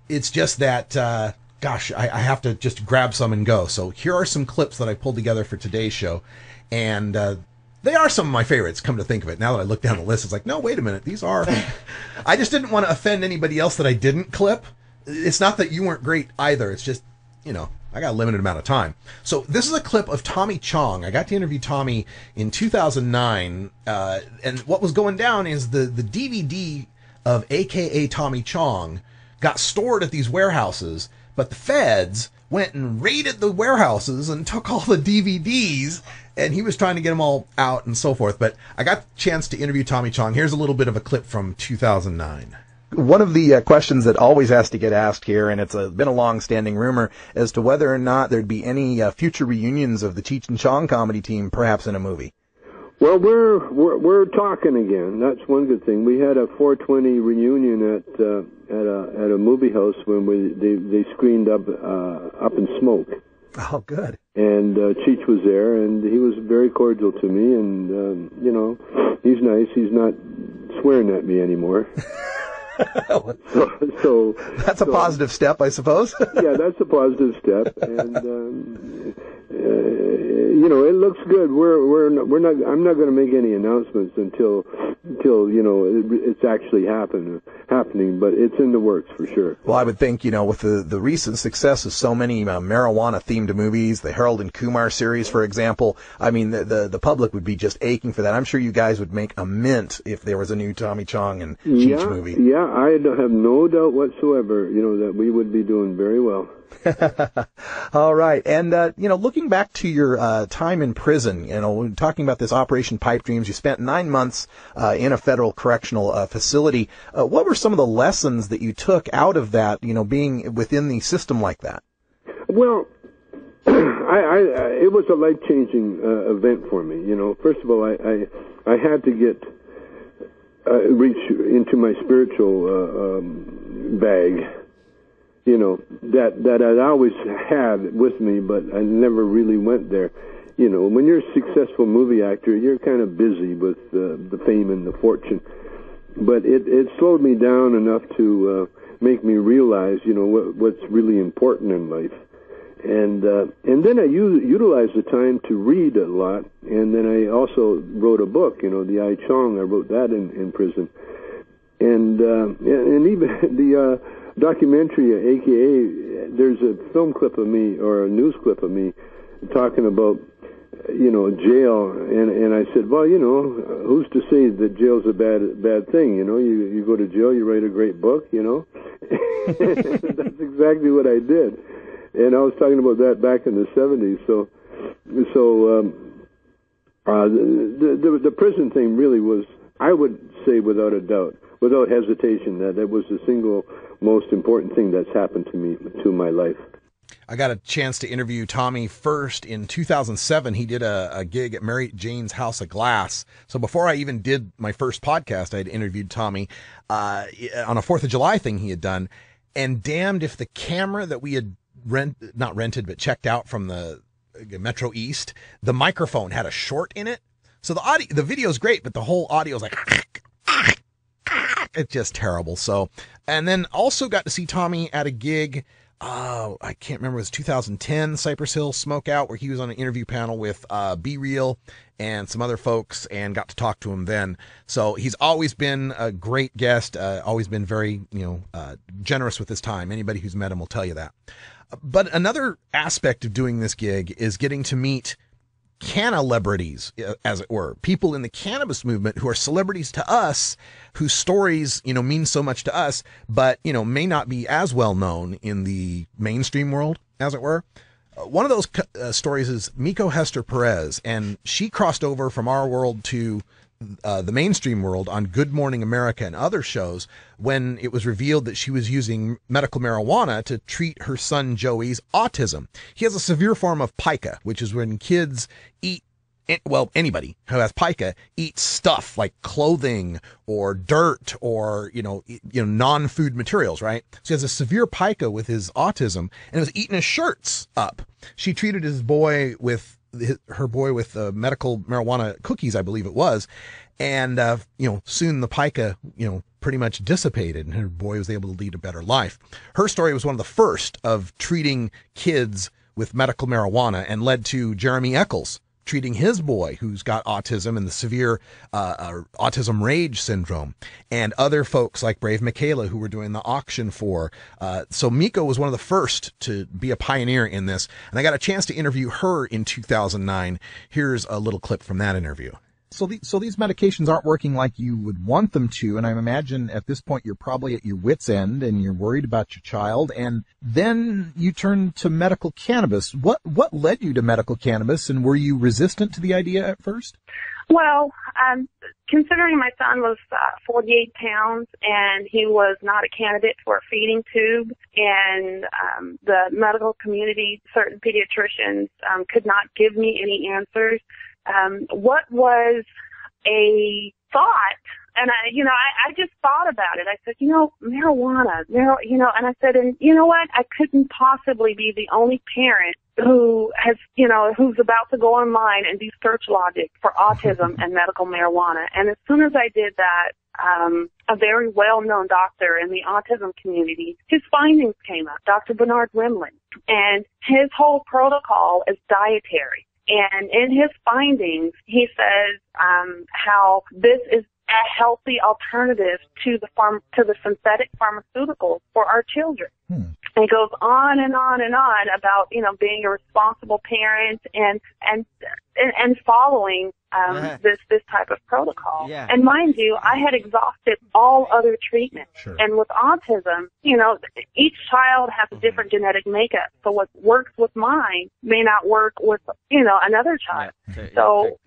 G: It's just that, gosh, I have to just grab some and go. So here are some clips that I pulled together for today's show, and they are some of my favorites, come to think of it. Now that I look down the list, it's like, no, wait a minute, these are... I just didn't want to offend anybody else that I didn't clip. It's not that you weren't great either. It's just, I got a limited amount of time. So this is a clip of Tommy Chong. I got to interview Tommy in 2009, and what was going down is the DVD of AKA Tommy Chong got stored at these warehouses, but the feds went and raided the warehouses and took all the DVDs, and he was trying to get them all out and so forth. But I got the chance to interview Tommy Chong. Here's a little bit of a clip from 2009. One of the questions that always has to get asked here, and it's been a long-standing rumor, as to whether or not there'd be any future reunions of the Cheech and Chong comedy team, perhaps in a movie.
C: Well, we're talking again. That's one good thing. We had a 420 reunion at a movie house when they screened Up in Smoke.
G: Oh, good.
C: And Cheech was there, and he was very cordial to me, and he's nice. He's not swearing at me anymore. So
G: that's a positive step, I suppose.
C: Yeah, that's a positive step, and it looks good. We're not. I'm not going to make any announcements until it's actually happening. But it's in the works for sure.
G: Well, I would think with the recent success of so many marijuana themed movies, the Harold and Kumar series, for example. I mean, the public would be just aching for that. I'm sure you guys would make a mint if there was a new Tommy Chong and Cheech movie.
C: Yeah, I have no doubt whatsoever. That we would be doing very well.
G: All right. And, looking back to your time in prison, talking about this Operation Pipe Dreams, you spent 9 months in a federal correctional facility. What were some of the lessons that you took out of that, being within the system like that?
C: Well, it was a life-changing event for me. First of all, I had to reach into my spiritual bag. That I always had with me, but I never really went there. When you're a successful movie actor, you're kind of busy with the fame and the fortune. But it slowed me down enough to make me realize, what's really important in life. And then I utilized the time to read a lot, and then I also wrote a book, the I Chong. I wrote that in prison. And even the documentary, AKA, there's a film clip of me, or a news clip of me, talking about, jail, and I said, well, who's to say that jail's a bad thing? You go to jail, you write a great book, That's exactly what I did, and I was talking about that back in the 70s. So the prison thing really was, I would say without a doubt, without hesitation, that was the single most important thing that's happened to my life.
G: I got a chance to interview Tommy first in 2007. He did a gig at Mary Jane's House of Glass. So before I even did my first podcast, I had interviewed Tommy on a 4th of July thing he had done. And damned if the camera that we had not rented, but checked out from the Metro East, the microphone had a short in it. So the video is great, but the whole audio is like, it's just terrible. So, and then also got to see Tommy at a gig. I can't remember, it was 2010 Cypress Hill Smokeout, where he was on an interview panel with Be Real and some other folks, and got to talk to him then. So he's always been a great guest, always been very, generous with his time. Anybody who's met him will tell you that. But another aspect of doing this gig is getting to meet celebrities, as it were, people in the cannabis movement who are celebrities to us, whose stories, mean so much to us, but, may not be as well known in the mainstream world, as it were. One of those stories is Mieko Hester-Perez, and she crossed over from our world to the mainstream world on Good Morning America and other shows when it was revealed that she was using medical marijuana to treat her son Joey's autism. He has a severe form of pica, which is when kids eat, well, anybody who has pica eats stuff like clothing or dirt or, non-food materials, right? So he has a severe pica with his autism, and it was eating his shirts up. She treated her boy with medical marijuana cookies, I believe it was. And, soon the pica, pretty much dissipated, and her boy was able to lead a better life. Her story was one of the first of treating kids with medical marijuana, and led to Jeremy Eccles treating his boy who's got autism and the severe autism rage syndrome, and other folks like Brave Mykayla who were doing the auction for. So Mieko was one of the first to be a pioneer in this, and I got a chance to interview her in 2009. Here's a little clip from that interview. So these medications aren't working like you would want them to, and I imagine at this point you're probably at your wit's end and you're worried about your child, and then you turn to medical cannabis. What led you to medical cannabis, and were you resistant to the idea at first?
D: Well, considering my son was 48 pounds and he was not a candidate for a feeding tube, and the medical community, certain pediatricians could not give me any answers. What was a thought, and I just thought about it. I said, marijuana, and I said, and you know what? I couldn't possibly be the only parent who has, who's about to go online and do search logic for autism and medical marijuana. And as soon as I did that, a very well-known doctor in the autism community, his findings came up, Dr. Bernard Wimlin, and his whole protocol is dietary. And in his findings, he says how this is a healthy alternative to the synthetic pharmaceuticals for our children. And he goes on and on and on about being a responsible parent and following this type of protocol.
E: Yeah.
D: And mind you, I had exhausted all other treatments. Sure. And with autism, each child has a different genetic makeup. So what works with mine may not work with, another child.
E: Yeah.
D: So,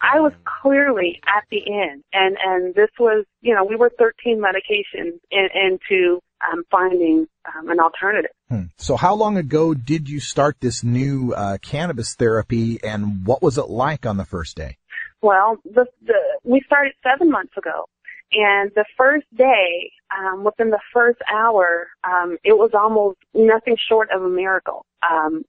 D: I was clearly at the end. And this was, we were 13 medications into finding an alternative.
G: So how long ago did you start this new cannabis therapy, and what was it like on the first day?
D: Well, we started 7 months ago, and the first day, within the first hour, it was almost nothing short of a miracle.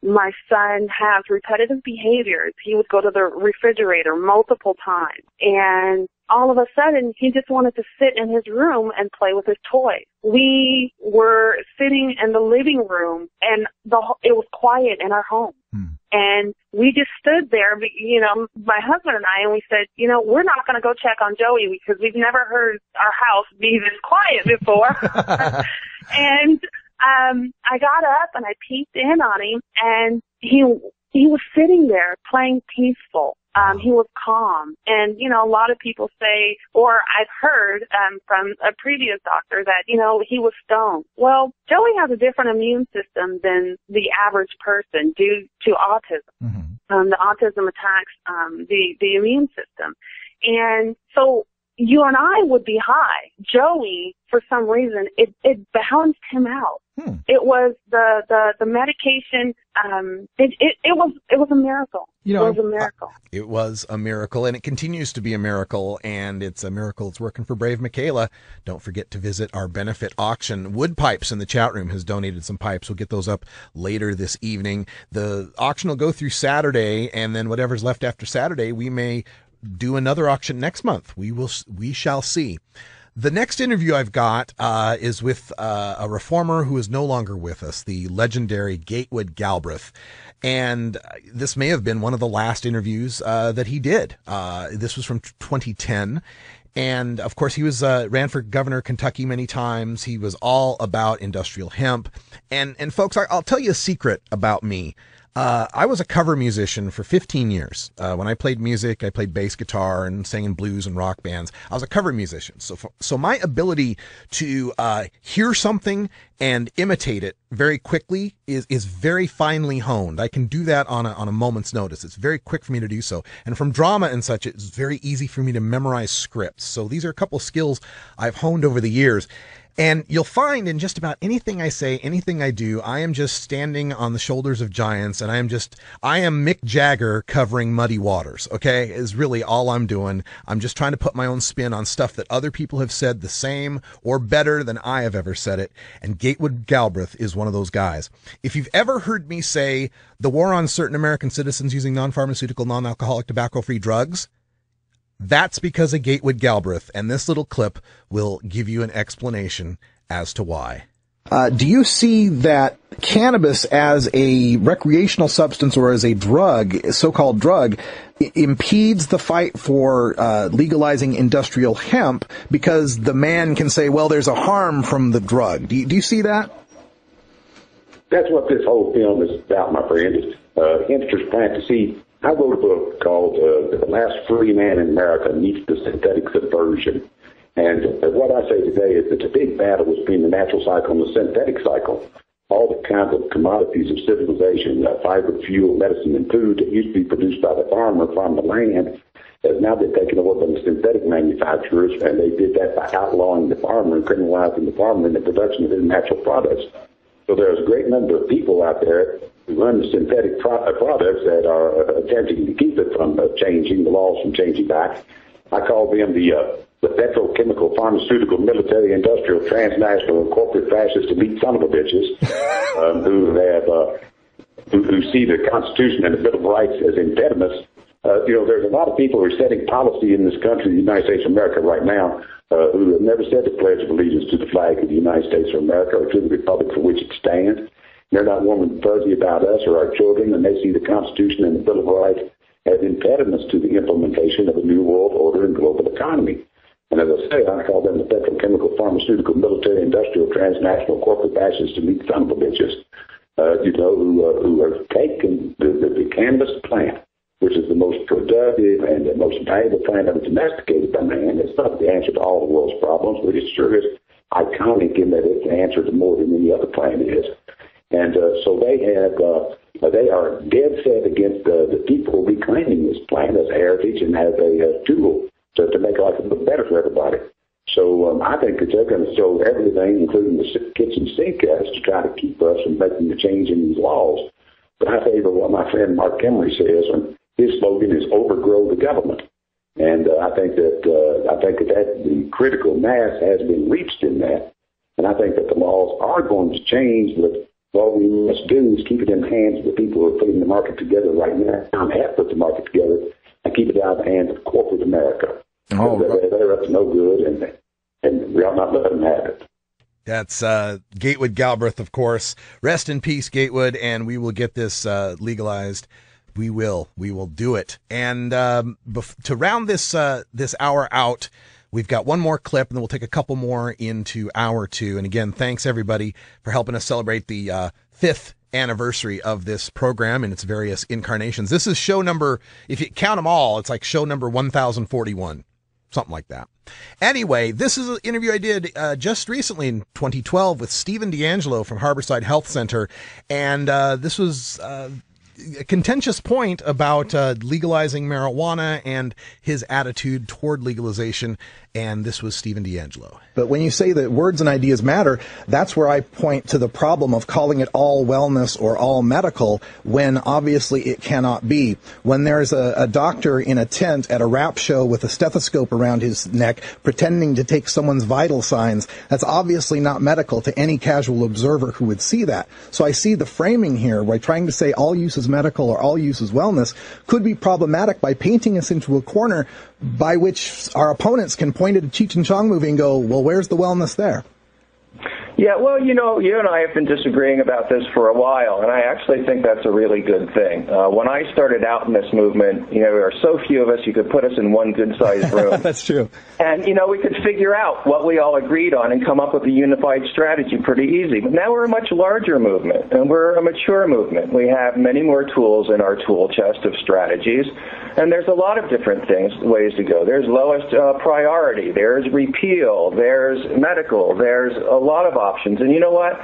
D: My son has repetitive behaviors. He would go to the refrigerator multiple times, and all of a sudden, he just wanted to sit in his room and play with his toys. We were sitting in the living room, and it was quiet in our home. And we just stood there, my husband and I, and we said, we're not going to go check on Joey because we've never heard our house be this quiet before. And I got up and I peeked in on him, and he was sitting there playing peaceful. He was calm. And, you know, a lot of people say, or I've heard from a previous doctor that, you know, he was stoned. Well, Joey has a different immune system than the average person due to autism. The autism attacks the immune system. And so you and I would be high. Joey, for some reason, it balanced him out. It was the medication. It was a miracle.
G: You know,
D: it was a miracle.
G: It was a miracle, and it continues to be a miracle, and it's a miracle it's working for Brave Mykayla. Don't forget to visit our benefit auction. Wood Pipes in the chat room has donated some pipes. We'll get those up later this evening. The auction will go through Saturday, and then whatever's left after Saturday, we may do another auction next month. We shall see. The next interview I've got is with a reformer who is no longer with us, the legendary Gatewood Galbreath. And this may have been one of the last interviews that he did. This was from 2010. And of course, he was ran for governor of Kentucky many times. He was all about industrial hemp. And folks, I'll tell you a secret about me. I was a cover musician for 15 years. When I played music, I played bass guitar and sang in blues and rock bands. I was a cover musician. So my ability to hear something and imitate it very quickly is very finely honed. I can do that on a moment's notice. It's very quick for me to do so. And from drama and such, it's very easy for me to memorize scripts. So these are a couple of skills I've honed over the years. And you'll find in just about anything I say, anything I do, I am just standing on the shoulders of giants, and I am Mick Jagger covering muddy waters, okay, is really all I'm doing. I'm just trying to put my own spin on stuff that other people have said the same or better than I have ever said it, and Gatewood Galbreath is one of those guys. If you've ever heard me say the war on certain American citizens using non-pharmaceutical, non-alcoholic, tobacco-free drugs, that's because of Gatewood Galbreath, and this little clip will give you an explanation as to why. Do you see that cannabis as a recreational substance or as a drug, so-called drug, impedes the fight for legalizing industrial hemp because the man can say, well, there's a harm from the drug? Do you see that?
E: That's what this whole film is about, my friend. Hipsters plant the seed. I wrote a book called The Last Free Man in America Meets the Synthetic Subversion. And what I say today is it's a big battle between the natural cycle and the synthetic cycle. All the kinds of commodities of civilization, fiber, fuel, medicine, and food that used to be produced by the farmer from the land has now been taken over by the synthetic manufacturers, and they did that by outlawing the farmer and criminalizing the farmer in the production of his natural products. So there's a great number of people out there who run the synthetic products that are attempting to keep it from changing, the laws from changing back. I call them the petrochemical, pharmaceutical, military, industrial, transnational, and corporate fascist elite son of a bitches who see the Constitution and the Bill of Rights as impediments. There's a lot of people who are setting policy in this country, the United States of America, right now, who have never said the Pledge of Allegiance to the flag of the United States of America or to the republic for which it stands. They're not warm and fuzzy about us or our children, and they see the Constitution and the Bill of Rights as impediments to the implementation of a new world order and global economy. And as I say, I call them the petrochemical, pharmaceutical, military, industrial, transnational, corporate fascists elite son of a bitches, who are taking the cannabis plant, which is the most productive and the most valuable plant ever domesticated by man. It's not the answer to all the world's problems, but it sure is iconic in that it's the answer to more than any other plant is. And so they are dead set against the people reclaiming this plant as a heritage and as a tool to make life a little better for everybody. So I think that they're going to throw everything, including the kitchen sink, at us to try to keep us from making the change in these laws. But I favor what my friend Mark Emery says, and his slogan is "Overgrow the government." And I think that the critical mass has been reached in that, and I think that the laws are going to change. But what we must do is keep it in the hands of the people who are putting the market together right now, and have put the market together, and keep it out of the hands of corporate America. They're up to no good, and we ought not let them have it.
G: That's Gatewood Galbreath, of course. Rest in peace, Gatewood, and we will get this legalized. We will do it. And to round this hour out, We've got one more clip, and then we'll take a couple more into hour 2. And again, thanks everybody for helping us celebrate the 5th anniversary of this program in its various incarnations. This is show number, if you count them all, it's like show number 1041, something like that. Anyway, this is an interview I did just recently in 2012 with Stephen DeAngelo from Harborside Health Center, and this was a contentious point about legalizing marijuana and his attitude toward legalization, and this was Stephen DeAngelo.
K: But when you say that words and ideas matter, that's where I point to the problem of calling it all wellness or all medical when obviously it cannot be. When there's a doctor in a tent at a rap show with a stethoscope around his neck pretending to take someone's vital signs, that's obviously not medical to any casual observer who would see that. So I see the framing here where trying to say all use is medical or all use is wellness could be problematic by painting us into a corner by which our opponents can point at a Cheech and Chong movie and go, well, where's the wellness there?
F: Yeah, well, you and I have been disagreeing about this for a while, and I actually think that's a really good thing. When I started out in this movement, there are so few of us, you could put us in one good-sized room.
K: That's true.
F: And, we could figure out what we all agreed on and come up with a unified strategy pretty easy. But now we're a much larger movement, and we're a mature movement. We have many more tools in our tool chest of strategies, and there's a lot of different ways to go. There's lowest priority, there's repeal, there's medical, there's a lot of options. And you know what?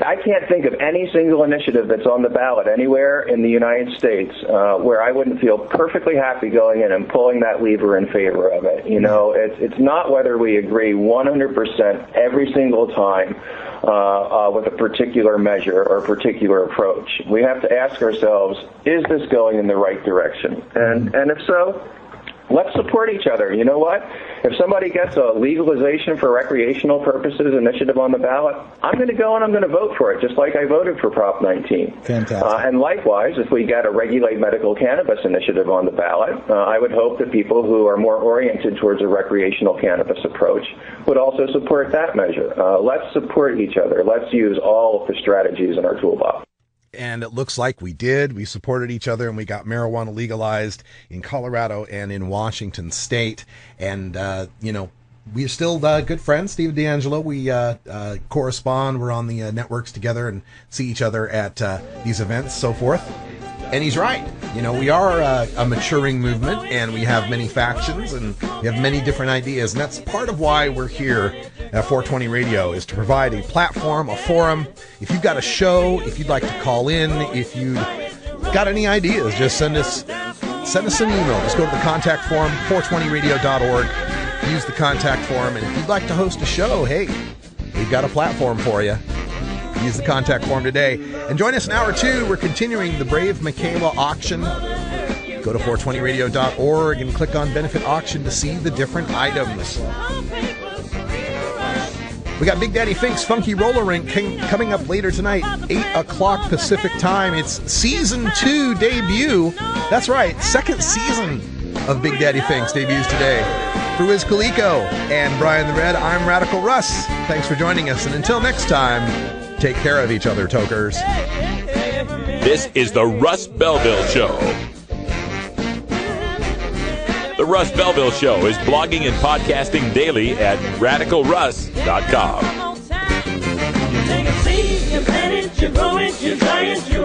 F: I can't think of any single initiative that's on the ballot anywhere in the United States where I wouldn't feel perfectly happy going in and pulling that lever in favor of it. It's not whether we agree 100% every single time with a particular measure or a particular approach. We have to ask ourselves, is this going in the right direction? And if so, let's support each other. You know what? If somebody gets a legalization for recreational purposes initiative on the ballot, I'm going to go and I'm going to vote for it, just like I voted for Prop 19.
K: Fantastic.
F: And likewise, if we get a regulate medical cannabis initiative on the ballot, I would hope that people who are more oriented towards a recreational cannabis approach would also support that measure. Let's support each other. Let's use all of the strategies in our toolbox.
G: And it looks like we did. We supported each other, and we got marijuana legalized in Colorado and in Washington State. And, we're still good friends, Steve DeAngelo. We correspond. We're on the networks together and see each other at these events, so forth. And he's right. We are a maturing movement, and we have many factions, and we have many different ideas. And that's part of why we're here at 420 Radio, is to provide a platform, a forum. If you've got a show, if you'd like to call in, if you've got any ideas, just send us an email. Just go to the contact form, 420radio.org. Use the contact form. And if you'd like to host a show, hey, we've got a platform for you. Use the contact form today. And join us in hour 2. We're continuing the Brave Mykayla Auction. Go to 420radio.org and click on Benefit Auction to see the different items. We got Big Daddy Fink's Funky Roller Rink coming up later tonight, 8 o'clock Pacific time. It's Season 2 debut. That's right, second season of Big Daddy Fink's debuts today. For Wiz Coleco and Brian the Red, I'm Radical Russ. Thanks for joining us, and until next time, take care of each other, tokers.
A: This is the Russ Belville Show. The Russ Belville Show is blogging and podcasting daily at radicalruss.com.
B: You take a seed, you plant it, you grow it, you dry it, you